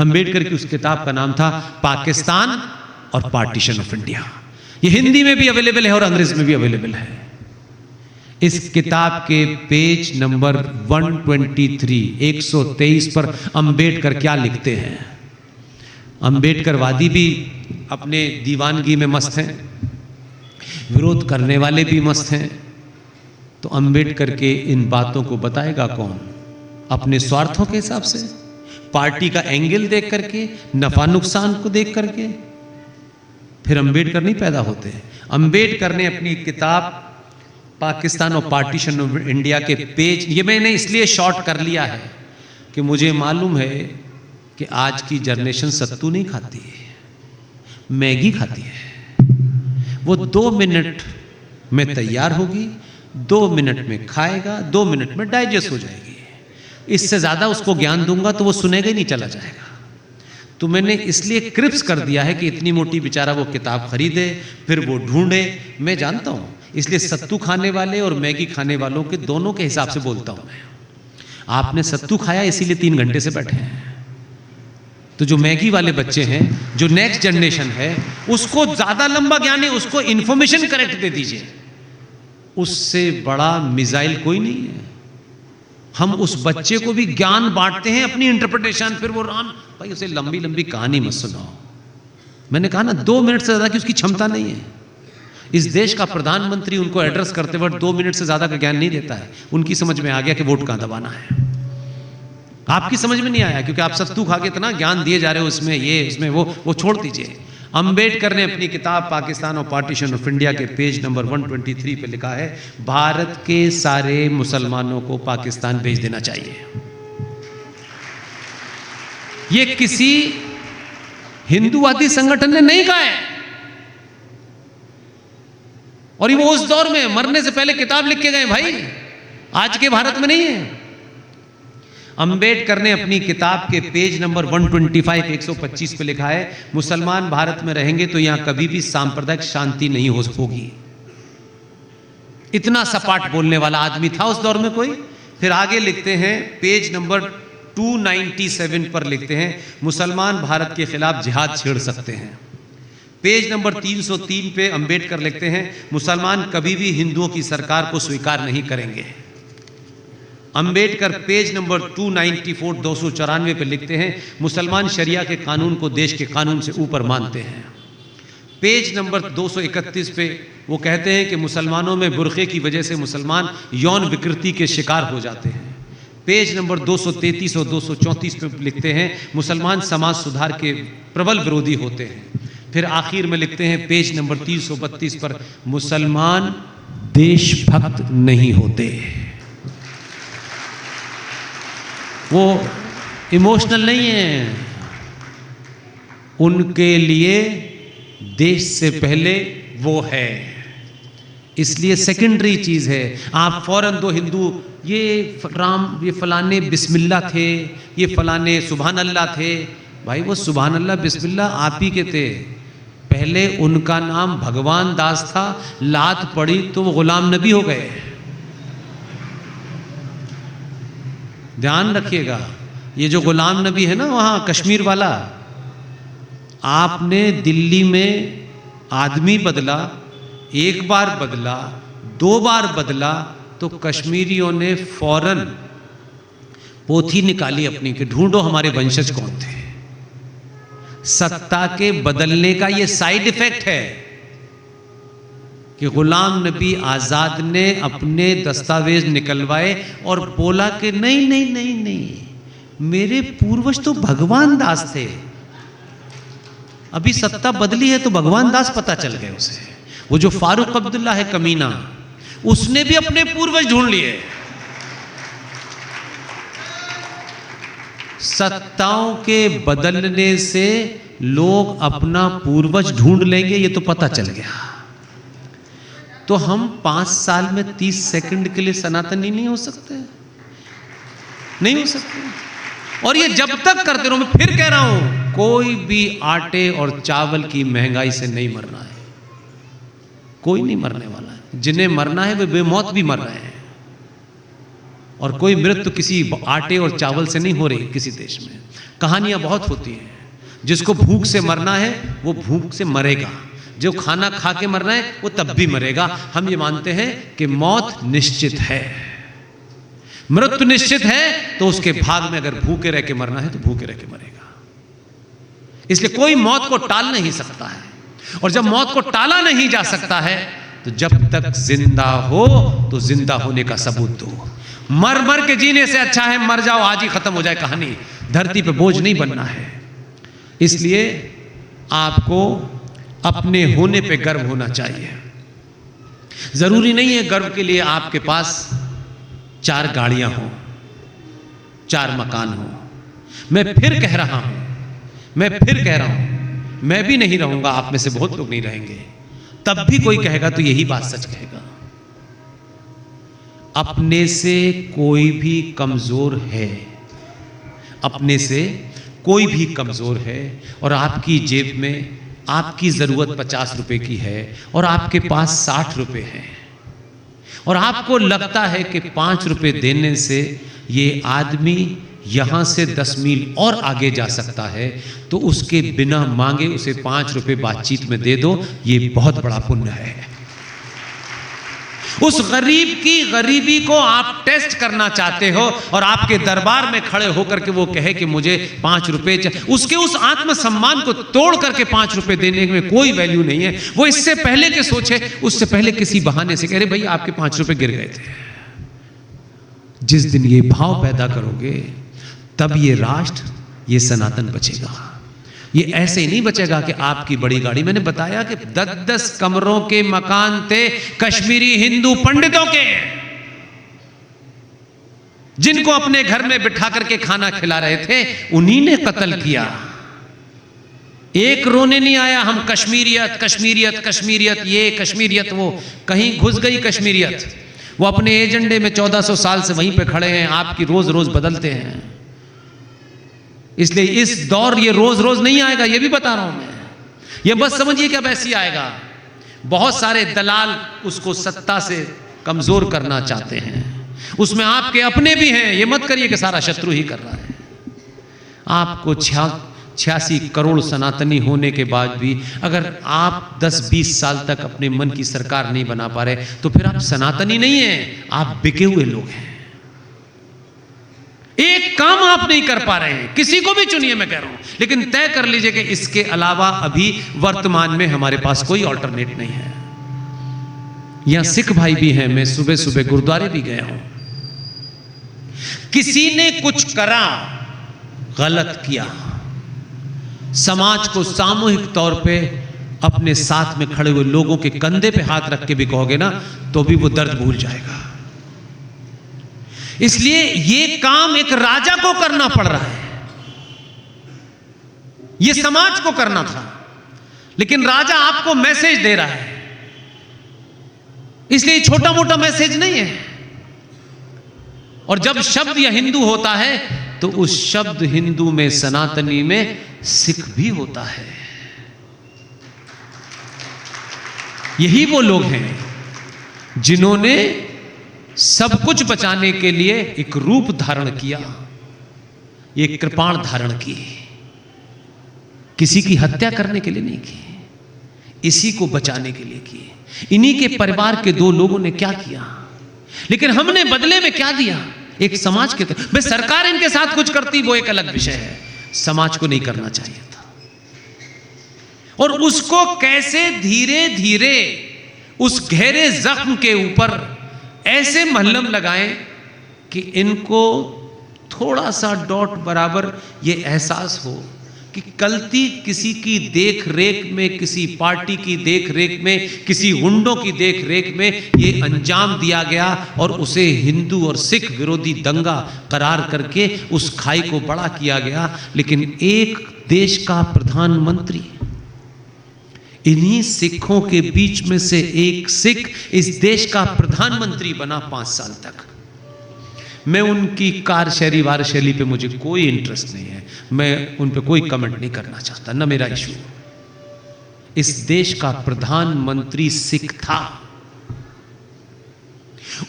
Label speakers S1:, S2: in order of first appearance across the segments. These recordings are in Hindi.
S1: अंबेडकर की उस किताब का नाम था पाकिस्तान और पार्टीशन ऑफ इंडिया। ये हिंदी में भी अवेलेबल है और अंग्रेजी में भी अवेलेबल है। इस किताब के पेज नंबर 123 पर अंबेडकर क्या लिखते हैं। अंबेडकरवादी भी अपने दीवानगी में मस्त हैं, विरोध करने वाले भी मस्त हैं। तो अंबेडकर के इन बातों को बताएगा कौन? अपने स्वार्थों के हिसाब से, पार्टी का एंगल देख करके, नफा नुकसान को देख करके। फिर अंबेडकर नहीं पैदा होते। अंबेडकर ने अपनी किताब पाकिस्तान और पार्टीशन ऑफ इंडिया के पेज, ये मैंने इसलिए शॉर्ट कर लिया है कि मुझे मालूम है कि आज की जनरेशन सत्तू नहीं खाती है, मैगी खाती है। वो 2 मिनट में तैयार होगी, 2 मिनट में खाएगा, 2 मिनट में डाइजेस्ट हो जाएगी। इससे ज्यादा उसको ज्ञान दूंगा तो वो सुनेगा ही नहीं, चला जाएगा। तो मैंने इसलिए क्रिप्स कर दिया है कि इतनी मोटी बेचारा वो किताब खरीदे, फिर वो ढूंढे। मैं जानता हूं, इसलिए सत्तू खाने वाले और मैगी खाने वालों के दोनों के हिसाब से बोलता हूं मैं। आपने सत्तू खाया इसीलिए 3 घंटे से बैठे हैं। तो जो मैगी वाले बच्चे हैं, जो नेक्स्ट जनरेशन है, उसको ज्यादा लंबा ज्ञान है, उसको इंफॉर्मेशन करेक्ट दे दीजिए। उससे बड़ा मिसाइल कोई नहीं है। हम उस बच्चे को भी ज्ञान बांटते हैं अपनी इंटरप्रिटेशन, फिर वो राम भाई उसे लंबी लंबी कहानी मत सुनाओ। मैंने कहा ना 2 मिनट से ज्यादा की उसकी क्षमता नहीं है। इस देश का प्रधानमंत्री उनको एड्रेस करते वक्त 2 मिनट से ज्यादा का ज्ञान नहीं देता है। उनकी समझ में आ गया कि वोट कहां दबाना है। आपकी समझ में नहीं आया क्योंकि आप सत्तू खा के इतना ज्ञान दिए जा रहे हो, इसमें ये इसमें वो छोड़ दीजिए। अंबेडकर ने अपनी किताब पाकिस्तान और पार्टीशन ऑफ इंडिया के पेज नंबर 123 पे लिखा है, भारत के सारे मुसलमानों को पाकिस्तान भेज देना चाहिए। ये किसी हिंदूवादी संगठन ने नहीं कहा है, और वो उस दौर में मरने से पहले किताब लिख के गए भाई, आज के भारत में नहीं है। अंबेडकर ने अपनी किताब के पेज नंबर 125 पे लिखा है, मुसलमान भारत में रहेंगे तो यहां कभी भी सांप्रदायिक शांति नहीं होगी। इतना सपाट बोलने वाला आदमी था उस दौर में कोई। फिर आगे लिखते हैं पेज नंबर 297 पर लिखते हैं, मुसलमान भारत के खिलाफ जिहाद छेड़ सकते हैं। पेज नंबर 303 पे अंबेडकर लिखते हैं, मुसलमान कभी भी हिंदुओं की सरकार को स्वीकार नहीं करेंगे। अंबेडकर पेज नंबर 294 पे लिखते हैं, मुसलमान शरिया के कानून को देश के कानून से ऊपर मानते हैं। पेज नंबर 231 पे वो कहते हैं कि मुसलमानों में बुर्खे की वजह से मुसलमान यौन विकृति के शिकार हो जाते हैं। पेज नंबर 233 और 234 पे लिखते हैं, मुसलमान समाज सुधार के प्रबल विरोधी होते हैं। फिर आखिर में लिखते हैं पेज नंबर 332 पर, मुसलमान देशभक्त नहीं होते। वो इमोशनल नहीं है, उनके लिए देश से पहले वो है, इसलिए सेकेंडरी चीज है। आप फौरन दो हिंदू, ये राम, ये फलाने बिस्मिल्लाह थे, ये फलाने सुभान अल्लाह थे। भाई वो सुभान अल्लाह बिस्मिल्लाह आप ही के थे, पहले उनका नाम भगवान दास था, लात पड़ी तो वो गुलाम नबी हो गए। ध्यान रखिएगा, ये जो गुलाम नबी है ना वहां कश्मीर वाला, आपने दिल्ली में आदमी बदला, 1 बार बदला, 2 बार बदला, तो कश्मीरियों ने फौरन पोथी निकाली अपनी कि ढूंढो हमारे वंशज कौन थे। सत्ता के बदलने का ये साइड इफेक्ट है कि गुलाम नबी आजाद ने अपने दस्तावेज निकलवाए और बोला कि नहीं नहीं नहीं नहीं, मेरे पूर्वज तो भगवान दास थे, अभी सत्ता बदली है तो भगवान दास पता चल गए उसे। वो जो फारूक अब्दुल्ला है कमीना, उसने भी अपने पूर्वज ढूंढ लिए। सत्ताओं के बदलने से लोग अपना पूर्वज ढूंढ लेंगे, ये तो पता चल गया। तो हम 5 साल में 30 सेकंड के लिए सनातनी नहीं हो सकते, नहीं हो सकते। और ये जब तक करते रहो, मैं फिर कह रहा हूं, कोई भी आटे और चावल की महंगाई से नहीं मरना है, कोई नहीं मरने वाला है। जिन्हें मरना है वे बेमौत भी मर रहे हैं। और कोई मृत्यु किसी आटे और चावल से नहीं हो रही किसी देश में। कहानियां बहुत होती हैं। जिसको भूख से मरना है वो भूख से मरेगा, जो खाना खा के मरना है वो तब भी मरेगा। हम ये मानते हैं कि मौत निश्चित है, मृत्यु निश्चित है, तो उसके भाग में अगर भूखे रह के मरना है तो भूखे रह के मरेगा। इसलिए कोई मौत को टाल नहीं सकता है, और जब मौत को टाला नहीं जा सकता है तो जब तक जिंदा हो तो जिंदा होने का सबूत दो। मर मर के जीने से अच्छा है मर जाओ, आज ही खत्म हो जाए कहानी। धरती पे बोझ नहीं बनना है। इसलिए आपको अपने होने पे गर्व होना चाहिए। जरूरी नहीं है गर्व के लिए आपके पास 4 गाड़ियां हो, 4 मकान हो। मैं फिर कह रहा हूं, मैं भी नहीं रहूंगा, आप में से बहुत लोग नहीं रहेंगे, तब भी कोई कहेगा तो यही बात सच कहेगा। अपने से कोई भी कमजोर है, अपने से कोई भी कमजोर है, और आपकी जेब में आपकी जरूरत 50 रुपए की है और आपके पास 60 रुपए हैं, और आपको लगता है कि 5 रुपए देने से ये आदमी यहां से 10 मील और आगे जा सकता है, तो उसके बिना मांगे उसे 5 रुपए बातचीत में दे दो। ये बहुत बड़ा पुण्य है। उस गरीब की गरीबी को आप टेस्ट करना चाहते हो, और आपके दरबार में खड़े होकर के वो कहे कि मुझे 5 रुपए चाहिए, उसके उस आत्मसम्मान को तोड़ करके 5 रुपए देने में कोई वैल्यू नहीं है। वो इससे पहले के सोचे, उससे पहले किसी बहाने से कह रहे भाई आपके 5 रुपए गिर गए थे। जिस दिन ये भाव पैदा करोगे तब ये राष्ट्र, ये सनातन बचेगा। ये ऐसे ही नहीं बचेगा कि आपकी बड़ी गाड़ी। मैंने बताया कि 10-10 कमरों के मकान थे कश्मीरी हिंदू पंडितों के, जिनको अपने घर में बिठा करके खाना खिला रहे थे, उन्हीं ने कत्ल किया। एक रोने नहीं आया हम कश्मीरियत कश्मीरियत कश्मीरियत, ये कश्मीरियत वो, कहीं घुस गई कश्मीरियत। वो अपने एजेंडे में 1400 साल से वहीं पे खड़े हैं, आपकी रोज रोज बदलते हैं। इसलिए इस दौर ये रोज रोज नहीं आएगा, ये भी बता रहा हूं मैं। ये बस समझिए कि अब ऐसी आएगा। बहुत सारे दलाल उसको सत्ता से कमजोर करना चाहते हैं, उसमें आपके अपने भी हैं। ये मत करिए कि सारा शत्रु ही कर रहा है। आपको 86 करोड़ सनातनी होने के बाद भी अगर आप 10-20 साल तक अपने मन की सरकार नहीं बना पा रहे, तो फिर आप सनातनी नहीं हैं, आप बिके हुए लोग हैं। एक काम आप नहीं कर पा रहे हैं, किसी को भी चुनिए, मैं कह रहा हूं, लेकिन तय कर लीजिए कि इसके अलावा अभी वर्तमान में हमारे पास कोई ऑल्टरनेट नहीं है। यहां सिख भाई भी हैं, मैं सुबह सुबह गुरुद्वारे भी गया हूं। किसी ने कुछ करा, गलत किया, समाज को सामूहिक तौर पे अपने साथ में खड़े हुए लोगों के कंधे पे हाथ रख के भी कहोगे ना, तो भी वो दर्द भूल जाएगा। इसलिए ये काम एक राजा को करना पड़ रहा है, ये समाज को करना था, लेकिन राजा आपको मैसेज दे रहा है। इसलिए छोटा मोटा मैसेज नहीं है। और जब शब्द या हिंदू होता है तो उस शब्द हिंदू में, सनातनी में सिख भी होता है। यही वो लोग हैं जिन्होंने सब कुछ बचाने के लिए एक रूप धारण किया, एक कृपाण धारण की। किसी की हत्या करने के लिए नहीं की, इसी को बचाने के लिए की। इन्हीं के परिवार के 2 लोगों ने क्या किया, लेकिन हमने बदले में क्या दिया? एक समाज के भाई सरकार इनके साथ कुछ करती वो एक अलग विषय है, समाज को नहीं करना चाहिए था। और उसको कैसे धीरे धीरे उस गहरे जख्म के ऊपर ऐसे मलहम लगाएं कि इनको थोड़ा सा डॉट बराबर ये एहसास हो कि गलती किसी की देख रेख में, किसी पार्टी की देख रेख में, किसी गुंडों की देख रेख में ये अंजाम दिया गया, और उसे हिंदू और सिख विरोधी दंगा करार करके उस खाई को बड़ा किया गया। लेकिन एक देश का प्रधानमंत्री, इन्हीं सिखों के बीच में से एक सिख इस देश का प्रधानमंत्री बना 5 साल तक। मैं उनकी कार्यशैली वारशैली पे मुझे कोई इंटरेस्ट नहीं है, मैं उन पे कोई कमेंट नहीं करना चाहता, ना मेरा इशू। इस देश का प्रधानमंत्री सिख था।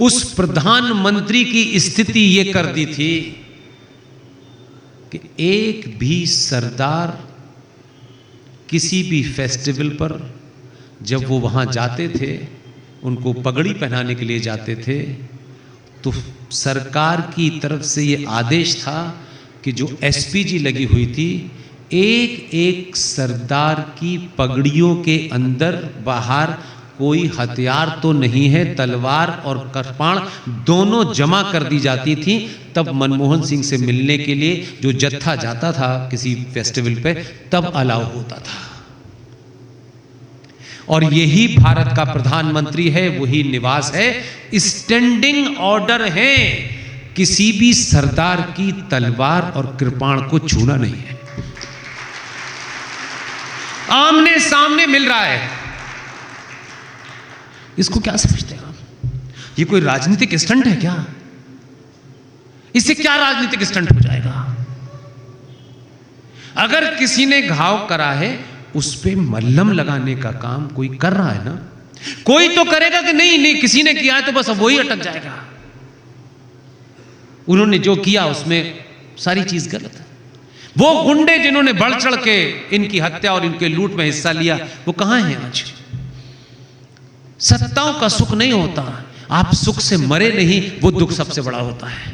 S1: उस प्रधानमंत्री की स्थिति ये कर दी थी कि एक भी सरदार किसी भी फेस्टिवल पर जब वो वहां जाते थे, उनको पगड़ी पहनाने के लिए जाते थे, तो सरकार की तरफ से ये आदेश था कि जो एसपीजी लगी हुई थी, एक एक सरदार की पगड़ियों के अंदर बाहर कोई हथियार तो नहीं है, तलवार और कृपाण दोनों जमा कर दी जाती थी। तब मनमोहन सिंह से मिलने के लिए जो जत्था जाता था किसी फेस्टिवल पे, तब अलाउ होता था। और यही भारत का प्रधानमंत्री है, वही निवास है, स्टैंडिंग ऑर्डर है, किसी भी सरदार की तलवार और कृपाण को छूना नहीं है। आमने सामने मिल रहा है। इसको क्या समझते हैं आप? ये कोई राजनीतिक स्टंट है क्या? इससे क्या राजनीतिक स्टंट हो जाएगा? अगर किसी ने घाव करा है, उस पे मल्हम लगाने का काम कोई कर रहा है ना। कोई तो करेगा कि नहीं नहीं किसी ने किया है तो बस अब वही अटक जाएगा। उन्होंने जो किया उसमें सारी चीज गलत है। वो गुंडे जिन्होंने बढ़ चढ़ के इनकी हत्या और इनके लूट में हिस्सा लिया, वो कहां हैं आज? सत्ताओं का सुख नहीं होता, आप सुख से मरे नहीं, वो दुख सबसे बड़ा होता है।